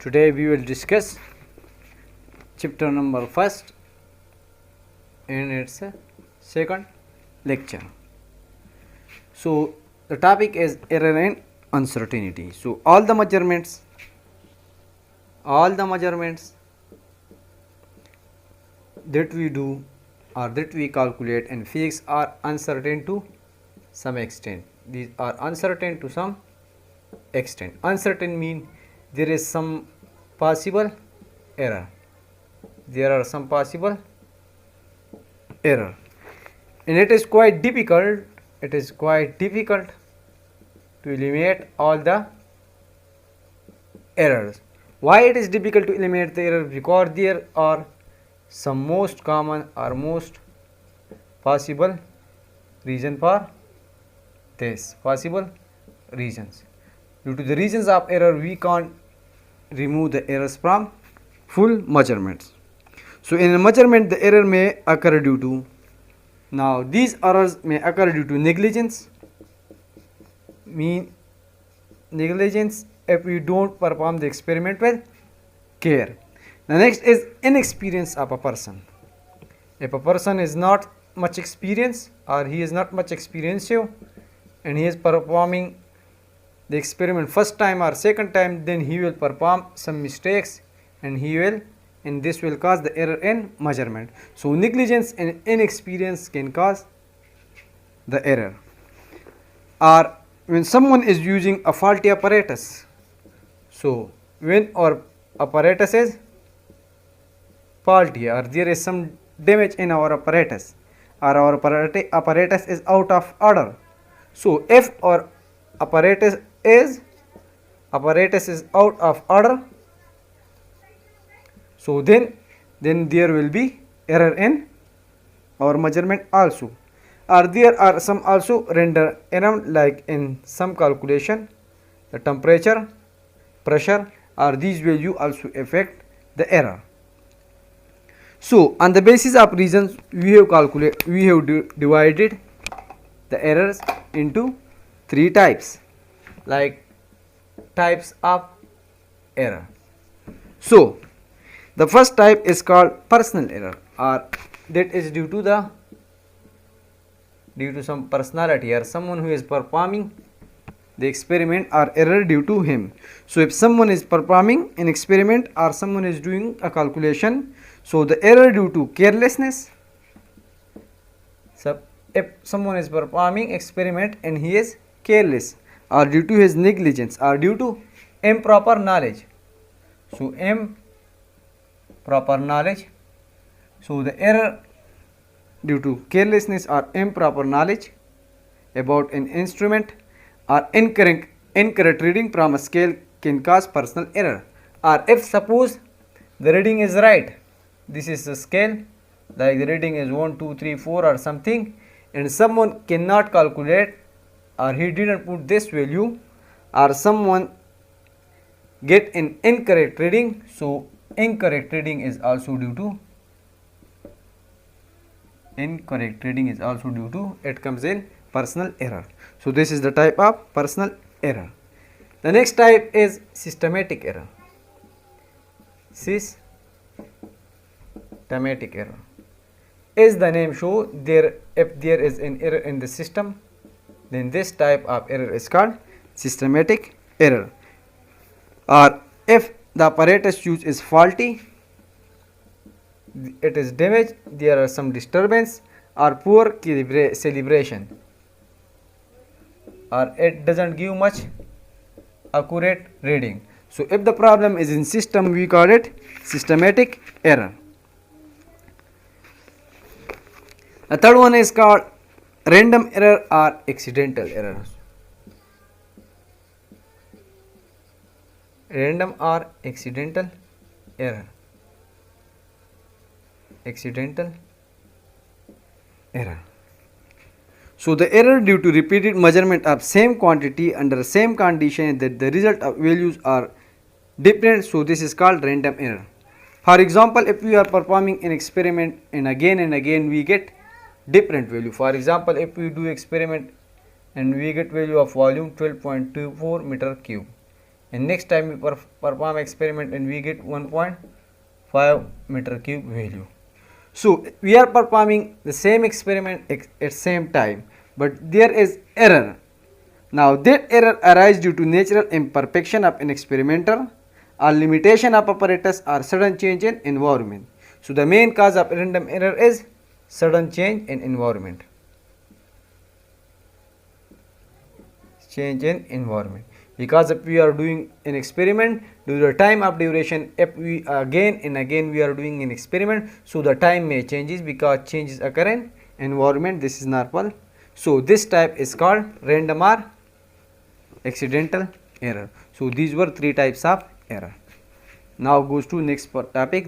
Today we will discuss chapter number first in its second lecture. So the topic is error and uncertainty. So all the measurements that we do or that we calculate and fix are uncertain to some extent. These are uncertain to some extent. Uncertain mean there is some possible error. There are some possible error, and it is quite difficult. It is quite difficult to eliminate all the errors. Why it is difficult to eliminate the error? Because there are some most common or most possible reason for this. Possible reasons. Due to the reasons of error, we can't remove the errors from full measurements. So in a measurement, the error may occur due to, now these errors may occur due to negligence, mean negligence if we don't perform the experiment with care. The next is inexperience of a person. If a person is not much experienced or he is not much experienced and he is performing the experiment first time or second time, then he will perform some mistakes and this will cause the error in measurement. So negligence and inexperience can cause the error. Or when someone is using a faulty apparatus, so when our apparatus is faulty or there is some damage in our apparatus or our apparatus is out of order, so if our apparatus is out of order, so then there will be error in our measurement also. Or there are some also render error, like in some calculation the temperature, pressure, or these value also affect the error. So on the basis of reasons, we have divided the errors into three types, like types of error. So the first type is called personal error, or that is due to some personality or someone who is performing the experiment, or error due to him. So if someone is performing an experiment or someone is doing a calculation, so the error due to carelessness. So if someone is performing experiment and he is careless, or due to his negligence, or due to improper knowledge. So improper knowledge. So the error due to carelessness or improper knowledge about an instrument or incorrect reading from a scale can cause personal error. Or if suppose the reading is right, this is the scale, like the reading is 1, 2, 3, 4 or something, and someone cannot calculate or he didn't put this value, or someone get an incorrect reading, so incorrect reading is also due to it comes in personal error. So this is the type of personal error. The next type is systematic error. Systematic error, as the name show, if there is an error in the system, then this type of error is called systematic error. Or if the apparatus used is faulty, it is damaged, there are some disturbance or poor calibration, or it doesn't give much accurate reading. So if the problem is in system, we call it systematic error. The third one is called random error or accidental error. Random or accidental error. So the error due to repeated measurement of same quantity under same condition that the result of values are different, so this is called random error. For example, if we are performing an experiment and again we get different value. For example, if we do experiment and we get value of volume 12.24 meter cube, and next time we perform experiment and we get 1.5 meter cube value. So we are performing the same experiment at same time, but there is error. Now that error arises due to natural imperfection of an experimenter or limitation of apparatus or sudden change in environment. So the main cause of random error is sudden change in environment. Change in environment. Because if we are doing an experiment, due to the time of duration, if we again and again we are doing an experiment, so the time may changes because changes occur in environment. This is normal. So this type is called random or accidental error. So these were three types of error. Now goes to next topic.